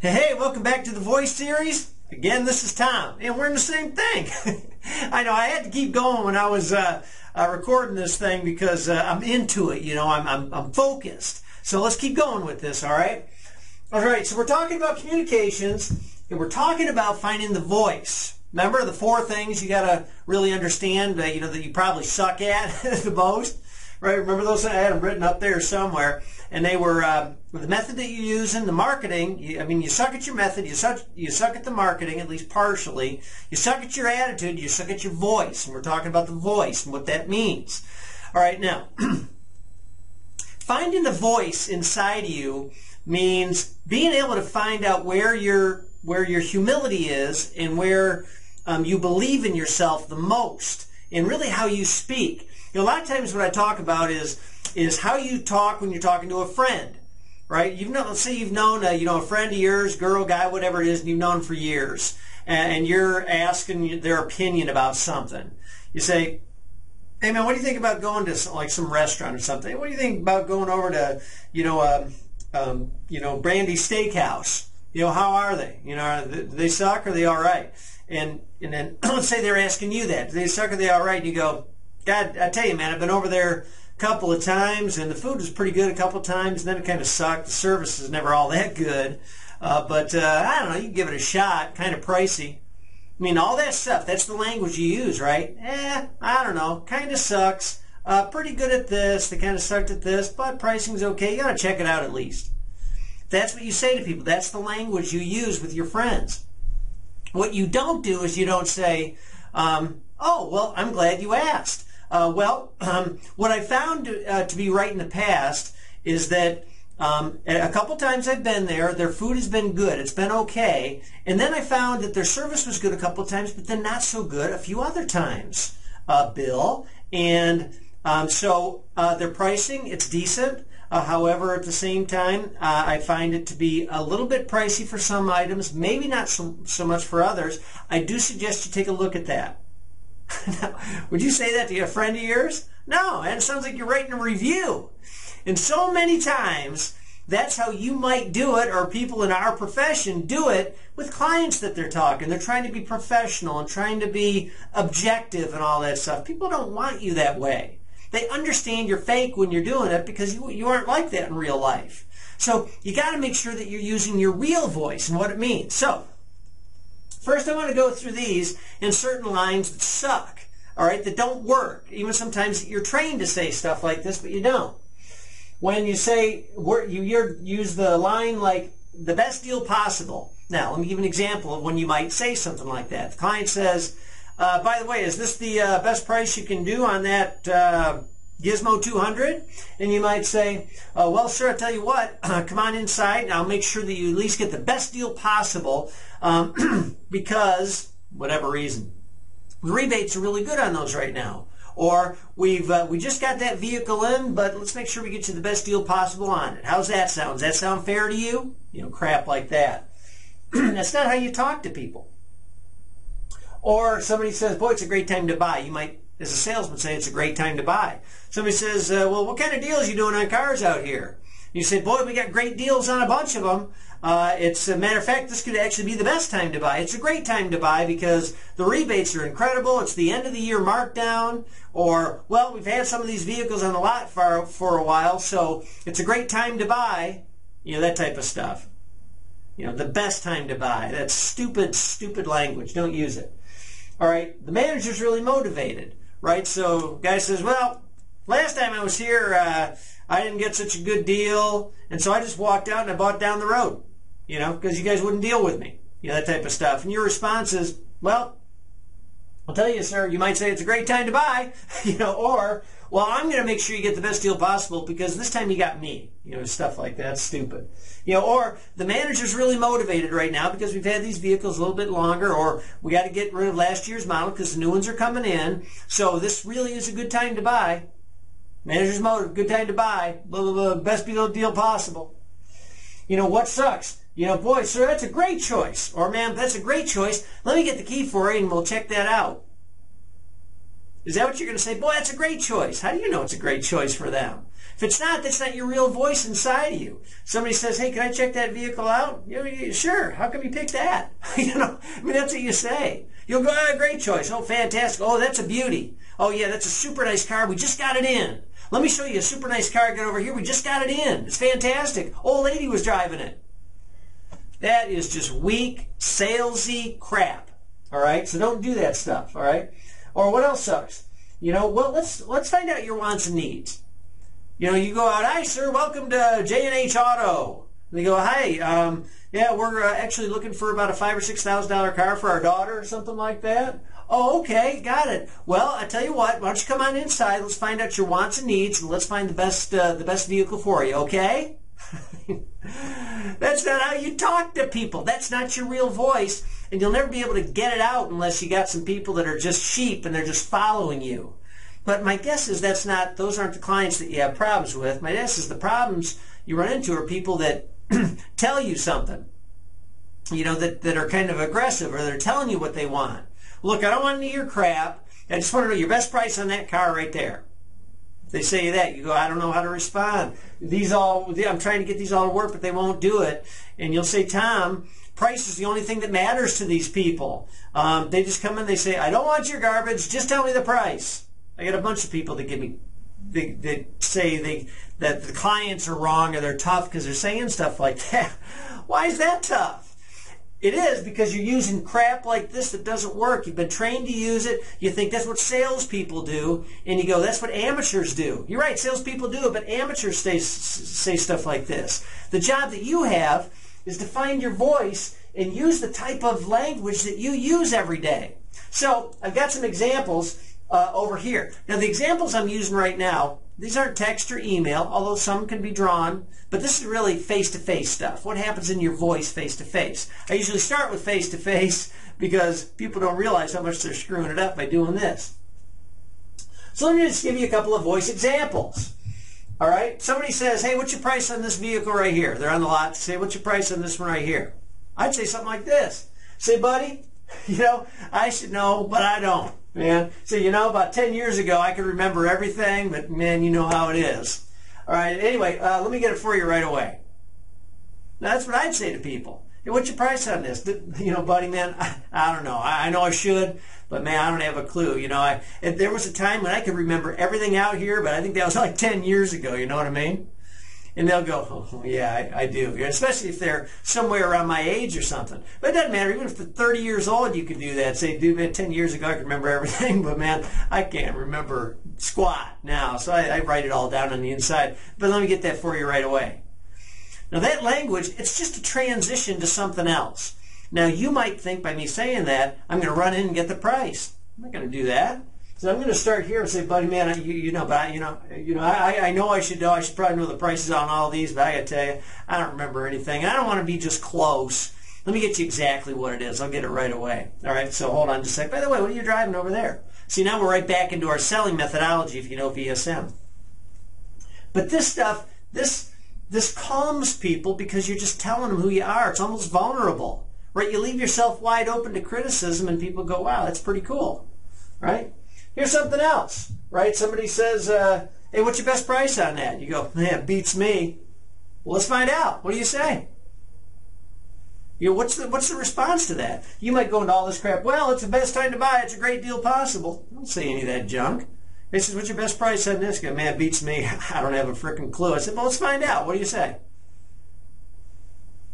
Hey, welcome back to the voice series. Again, this is Tom, and we're in the same thing. I know I had to keep going when I was recording this thing because I'm into it. You know, I'm focused. So let's keep going with this. All right. All right. So we're talking about communications, and we're talking about finding the voice. Remember the four things you got to really understand. That you probably suck at the most. Right? Remember those? I had them written up there somewhere, and they were the method that you use in the marketing. You suck at your method. You suck at the marketing, at least partially. You suck at your attitude. You suck at your voice, and we're talking about the voice and what that means. All right, now finding the voice inside of you means being able to find out where your humility is and where you believe in yourself the most, and really how you speak. A lot of times what I talk about is how you talk when you're talking to a friend, right? Let's say you've known a friend of yours, girl, guy, whatever it is, and you've known for years, and you're asking their opinion about something. You say, "Hey man, what do you think about going to like some restaurant or something? What do you think about going over to Brandy's Steakhouse? How are they? Do they suck or are they all right?" And then let's say they're asking you that. Do they suck or are they all right? And you go, "God, I tell you, man, I've been over there a couple of times, and the food was pretty good a couple of times, and then it kind of sucked. The service is never all that good, but I don't know, you can give it a shot, kind of pricey." All that stuff, that's the language you use, right? I don't know, kind of sucks, pretty good at this, they kind of sucked at this, but pricing's okay, you got to check it out at least. That's what you say to people. That's the language you use with your friends. What you don't do is you don't say, "Oh, well, I'm glad you asked." What I found to be right in the past is that a couple times I've been there, their food has been good. It's been okay. And then I found that their service was good a couple of times, but then not so good a few other times, Bill. And so their pricing, it's decent. However, at the same time, I find it to be a little bit pricey for some items, maybe not so much for others. I do suggest you take a look at that. Now, would you say that to a friend of yours? No, and it sounds like you're writing a review. And so many times, that's how you might do it, or people in our profession do it with clients that they're talking. They're trying to be professional and trying to be objective and all that stuff. People don't want you that way. They understand you're fake when you're doing it because you aren't like that in real life. So you got to make sure that you're using your real voice and what it means. So first, I want to go through these in certain lines that suck, all right, that don't work. Even sometimes you're trained to say stuff like this, but you don't. When you say, you use the line like, "the best deal possible." Now, let me give an example of when you might say something like that. The client says, "By the way, is this the best price you can do on that Gizmo 200? And you might say, "Well, sir, I'll tell you what, come on inside and I'll make sure that you at least get the best deal possible because whatever reason. The rebates are really good on those right now. Or we just got that vehicle in, but let's make sure we get you the best deal possible on it. How's that sound? Does that sound fair to you?" Crap like that. That's not how you talk to people. Or somebody says, "Boy, it's a great time to buy." You might, as a salesman, say it's a great time to buy. Somebody says, "Well, what kind of deals are you doing on cars out here?" You say, "Boy, we got great deals on a bunch of them. It's a matter of fact, this could actually be the best time to buy. It's a great time to buy because the rebates are incredible. It's the end of the year markdown." Or, "Well, we've had some of these vehicles on the lot for a while, so it's a great time to buy." That type of stuff. The best time to buy. That's stupid, stupid language. Don't use it. All right, the manager's really motivated, right? So guy says, "Well, last time I was here, I didn't get such a good deal, and so I just walked out and I bought down the road, because you guys wouldn't deal with me." That type of stuff. And your response is, "Well, I'll tell you, sir," you might say, "it's a great time to buy," or, "Well, I'm going to make sure you get the best deal possible because this time you got me," stuff like that. Stupid. Or the manager's really motivated right now because we've had these vehicles a little bit longer, or we got to get rid of last year's model because the new ones are coming in, so this really is a good time to buy. Manager's motive, good time to buy, blah, blah, blah, best deal possible. What sucks? "Boy, sir, that's a great choice." Or, "Ma'am, that's a great choice. Let me get the key for you and we'll check that out." Is that what you're going to say? "Boy, that's a great choice." How do you know it's a great choice for them? If it's not, that's not your real voice inside of you. Somebody says, hey, can I check that vehicle out? You know, sure. How come you picked that? You know, I mean, that's what you say. You'll go, oh, great choice. Oh, fantastic. Oh, that's a beauty. Oh, yeah, that's a super nice car. We just got it in. Let me show you a super nice car. Get over here. We just got it in. It's fantastic. Old lady was driving it. That is just weak, salesy crap. All right? So don't do that stuff. All right? Or what else sucks? You know, well, let's find out your wants and needs. You know, you go out, hi, sir, welcome to J&H Auto. And they go, hi, yeah, we're actually looking for about a $5,000 or $6,000 car for our daughter or something like that. Oh, okay, got it. Well, I tell you what, why don't you come on inside, let's find out your wants and needs, and let's find the best vehicle for you, okay? That's not how you talk to people. That's not your real voice, and you'll never be able to get it out unless you got some people that are just sheep and they're just following you. But my guess is those aren't the clients that you have problems with. My guess is the problems you run into are people that tell you something, you know, that are kind of aggressive, or they're telling you what they want. Look, I don't want any of your crap. I just want to know your best price on that car right there. If they say that, you go, I don't know how to respond. I'm trying to get these all to work, but they won't do it. And you'll say, Tom, price is the only thing that matters to these people. They just come in, they say, I don't want your garbage, just tell me the price. I got a bunch of people that that say that the clients are wrong or they're tough because they're saying stuff like that. Why is that tough? It is because you're using crap like this that doesn't work. You've been trained to use it. You think that's what salespeople do, and you go, that's what amateurs do. You're right, salespeople do it, but amateurs say stuff like this. The job that you have is to find your voice and use the type of language that you use every day. So I've got some examples over here. Now, the examples I'm using right now, these aren't text or email, although some can be drawn, but this is really face-to-face stuff. What happens in your voice face-to-face? I usually start with face-to-face because people don't realize how much they're screwing it up by doing this. So let me just give you a couple of voice examples. All right? Somebody says, hey, what's your price on this vehicle right here? They're on the lot. Say, what's your price on this one right here? I'd say something like this. Say, buddy, you know, I should know, but I don't. Man, so you know, about 10 years ago, I could remember everything, but man, you know how it is. All right, anyway, let me get it for you right away. Now, that's what I'd say to people. Hey, what's your price on this? You know, buddy, man, I don't know. I know I should, but man, I don't have a clue. You know, there was a time when I could remember everything out here, but I think that was like 10 years ago, you know what I mean? And they'll go, oh, yeah, I do. Especially if they're somewhere around my age or something. But it doesn't matter. Even if they're 30 years old, you can do that. Say, dude, man, 10 years ago I could remember everything, but man, I can't remember squat now. So I write it all down on the inside. But let me get that for you right away. Now that language, it's just a transition to something else. Now you might think by me saying that, I'm going to run in and get the price. I'm not going to do that. So I'm going to start here and say, buddy, man, I know I should know. I should probably know the prices on all these, but I got to tell you, I don't remember anything. And I don't want to be just close. Let me get you exactly what it is. I'll get it right away. All right, so hold on just a sec. By the way, what are you driving over there? See, now we're right back into our selling methodology if you know VSM. But this stuff, this calms people because you're just telling them who you are. It's almost vulnerable, right? You leave yourself wide open to criticism and people go, wow, that's pretty cool, right? Here's something else, right? Somebody says, hey, what's your best price on that? You go, man, it beats me. Well, let's find out. What do you say? You know, what's the response to that? You might go into all this crap. Well, it's the best time to buy. It's a great deal possible. Don't say any of that junk. He says, what's your best price on this? Guy, man, it beats me. I don't have a freaking clue. I said, well, let's find out. What do you say?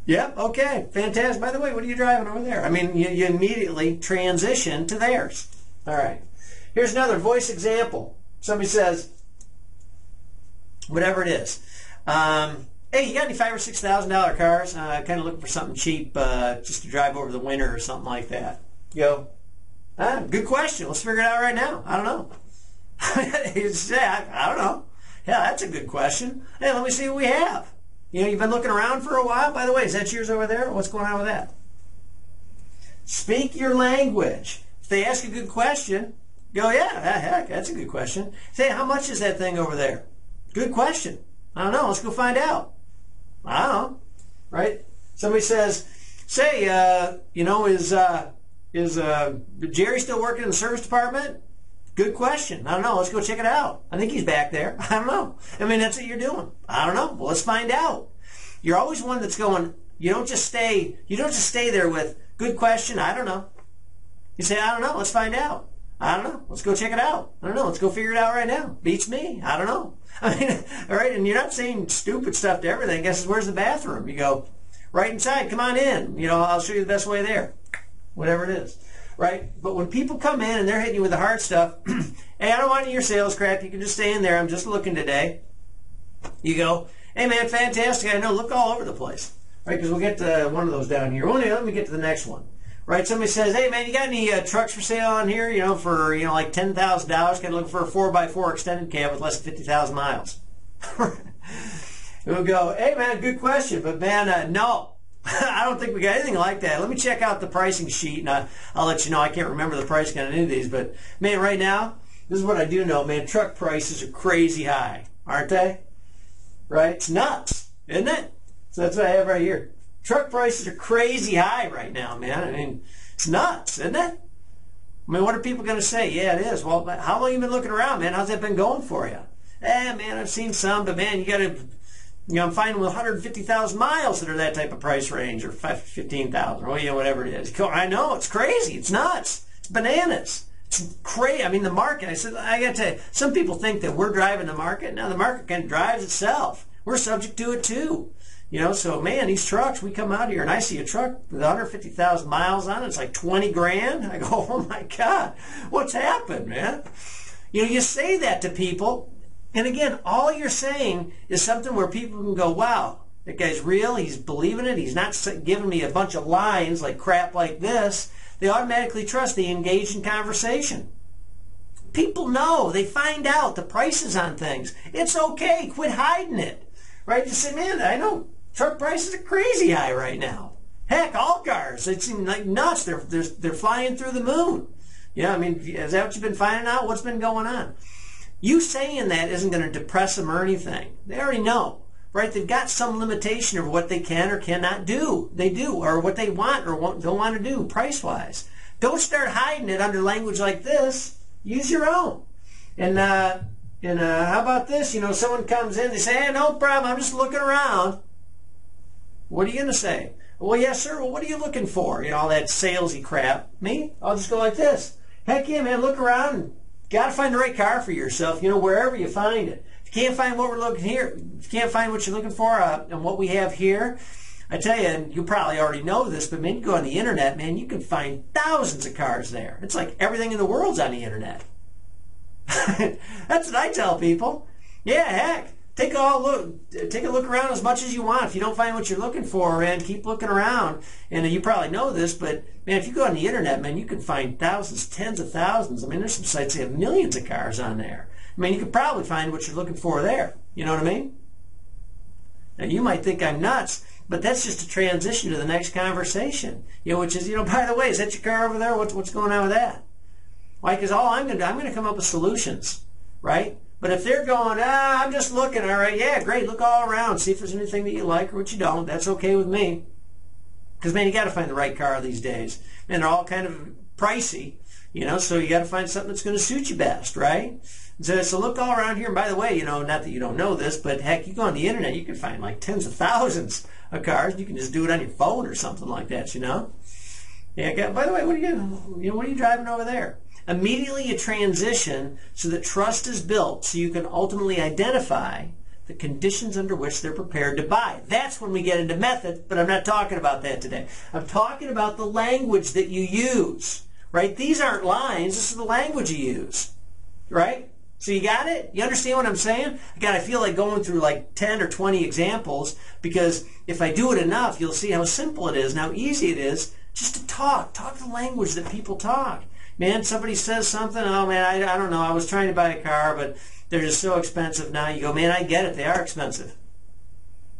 Yep, okay, fantastic. By the way, what are you driving over there? I mean, you immediately transition to theirs. All right. Here's another voice example. Somebody says, whatever it is, hey, you got any $5,000 or $6,000 cars? Kind of looking for something cheap just to drive over the winter or something like that. You go, good question. Let's figure it out right now. I don't know. I don't know. Yeah, that's a good question. Hey, let me see what we have. You know, you've been looking around for a while. By the way, is that yours over there? What's going on with that? Speak your language. If they ask a good question, go, yeah, heck, that's a good question. Say, how much is that thing over there? Good question. I don't know. Let's go find out. I don't know. Right? Somebody says, say, you know, is Jerry still working in the service department? Good question. I don't know. Let's go check it out. I think he's back there. I don't know. I mean, that's what you're doing. I don't know. Well, let's find out. You're always one that's going, you don't just stay there with, good question, I don't know. You say, I don't know. Let's find out. I don't know. Let's go check it out. I don't know. Let's go figure it out right now. Beats me. I don't know. I mean, all right, and you're not saying stupid stuff to everything. Guess where's the bathroom? You go, right inside. Come on in. You know, I'll show you the best way there. Whatever it is. Right? But when people come in and they're hitting you with the hard stuff, hey, I don't want any of your sales crap. You can just stay in there. I'm just looking today. You go, hey, man, fantastic. I know. Look all over the place. Right? Because we'll get to one of those down here. Well, let me get to the next one. Right? Somebody says, hey, man, you got any trucks for sale on here, you know, for, you know, like $10,000? Got to look for a 4x4 extended cab with less than 50,000 miles. We'll go, hey, man, good question, but, man, no. I don't think we got anything like that. Let me check out the pricing sheet, and I'll let you know. I can't remember the pricing on any of these, but, man, right now, this is what I do know, man. Truck prices are crazy high, aren't they? Right? It's nuts, isn't it? So that's what I have right here. Truck prices are crazy high right now, man. I mean, it's nuts, isn't it? I mean, what are people going to say? Yeah, it is. Well, how long have you been looking around, man? How's that been going for you? Man, I've seen some, but, man, you got to, you know, I'm finding with 150,000 miles that are that type of price range, or 15,000, or, you know, whatever it is. I know, it's crazy. It's nuts. It's bananas. It's crazy. I mean, the market, I got to tell you, some people think that we're driving the market. Now, the market kind of drives itself. We're subject to it, too. You know, so, man, these trucks, we come out here and I see a truck with 150,000 miles on it. It's like 20 grand. I go, oh, my God, what's happened, man? You know, you say that to people, and again, all you're saying is something where people can go, wow, that guy's real. He's believing it. He's not giving me a bunch of lines like crap like this. They automatically trust. They engage in conversation. People know. They find out the prices on things. It's okay. Quit hiding it. Right? Just say, man, I know truck prices are crazy high right now. Heck, all cars. They seem like nuts. They're flying through the moon. Yeah, I mean, is that what you've been finding out? What's been going on? You saying that isn't going to depress them or anything. They already know. Right? They've got some limitation of what they can or cannot do. They do, or what they want or don't want to do price-wise. Don't start hiding it under language like this. Use your own. And how about this? You know, someone comes in, they say, hey, no problem, I'm just looking around. What are you going to say? Well, yes, sir. Well, what are you looking for? You know, all that salesy crap. Me? I'll just go like this. Heck yeah, man, look around and got to find the right car for yourself, you know, wherever you find it. If you can't find what we're looking here, if you can't find what you're looking for and what we have here, I tell you, and you probably already know this, but man, you go on the internet, man, you can find thousands of cars there. It's like everything in the world's on the internet. That's what I tell people. Yeah, heck. Take a look around as much as you want. If you don't find what you're looking for, man, keep looking around. And you probably know this, but man, if you go on the internet, man, you can find thousands, tens of thousands. I mean, there's some sites that have millions of cars on there. I mean, you could probably find what you're looking for there. You know what I mean? Now, you might think I'm nuts, but that's just a transition to the next conversation. You know, which is, you know, by the way, is that your car over there? What's going on with that? Why? Because all I'm going to come up with solutions, right? But if they're going, I'm just looking, all right, yeah, great, look all around, see if there's anything that you like or what you don't. That's okay with me. Because, man, you got to find the right car these days. Man, they're all kind of pricey, you know, so you got to find something that's going to suit you best, right? So look all around here. And by the way, you know, not that you don't know this, but heck, you go on the internet, you can find like tens of thousands of cars. You can just do it on your phone or something like that, you know. Yeah. By the way, what are you driving over there? Immediately you transition so that trust is built so you can ultimately identify the conditions under which they're prepared to buy. That's when we get into method, but I'm not talking about that today. I'm talking about the language that you use, right? These aren't lines. This is the language you use, right? So you got it? You understand what I'm saying? Again, I feel like going through like 10 or 20 examples because if I do it enough, you'll see how simple it is and how easy it is just to talk the language that people talk. Man, somebody says something, oh man, I don't know, I was trying to buy a car, but they're just so expensive now. You go, man, I get it, they are expensive.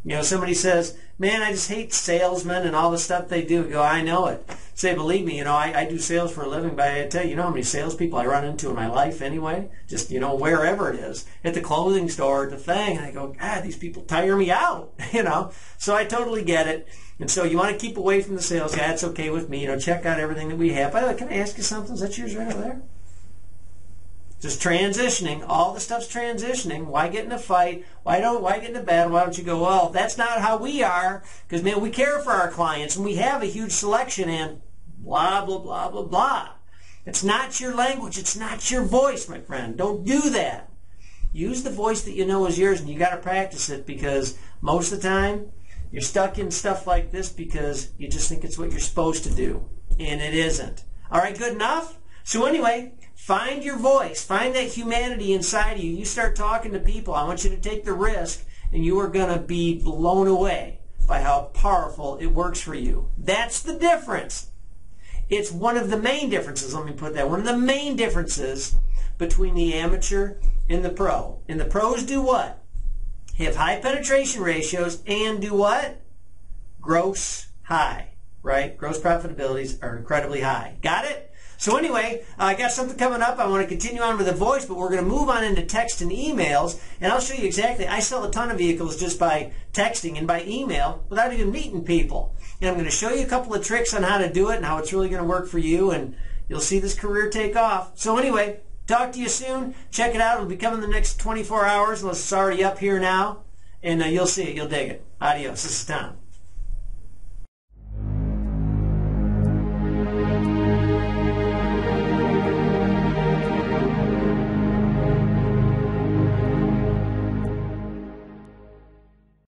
You know, somebody says, man, I just hate salesmen and all the stuff they do. You go, I know it. Say, believe me, you know, I do sales for a living, but I tell you, you know how many salespeople I run into in my life anyway? Just, you know, wherever it is. At the clothing store, at the thing, and I go, God, these people tire me out, you know. So I totally get it. And so you want to keep away from the sales guy. It's okay with me. You know, check out everything that we have. By the way, can I ask you something? Is that yours right over there? Just transitioning. All the stuff's transitioning. Why get in a fight? Why get in a battle? Why don't you go, well, that's not how we are, because, man, we care for our clients, and we have a huge selection, and blah, blah, blah, blah, blah. It's not your language. It's not your voice, my friend. Don't do that. Use the voice that you know is yours, and you got to practice it, because most of the time you're stuck in stuff like this because you just think it's what you're supposed to do, and it isn't. All right, good enough? So anyway, find your voice. Find that humanity inside of you. You start talking to people. I want you to take the risk, and you are going to be blown away by how powerful it works for you. That's the difference. It's one of the main differences, let me put that, one of the main differences between the amateur and the pro. And the pros do what? Have high penetration ratios and do what? Gross high, right? Gross profitabilities are incredibly high. Got it? So anyway, I got something coming up. I want to continue on with the voice, but we're going to move on into text and emails, and I'll show you exactly. I sell a ton of vehicles just by texting and by email without even meeting people. And I'm going to show you a couple of tricks on how to do it and how it's really going to work for you, and you'll see this career take off. So anyway, talk to you soon. Check it out. It'll be coming in the next 24 hours, unless it's already up here now, and you'll see it. You'll dig it. Adios. This is Tom.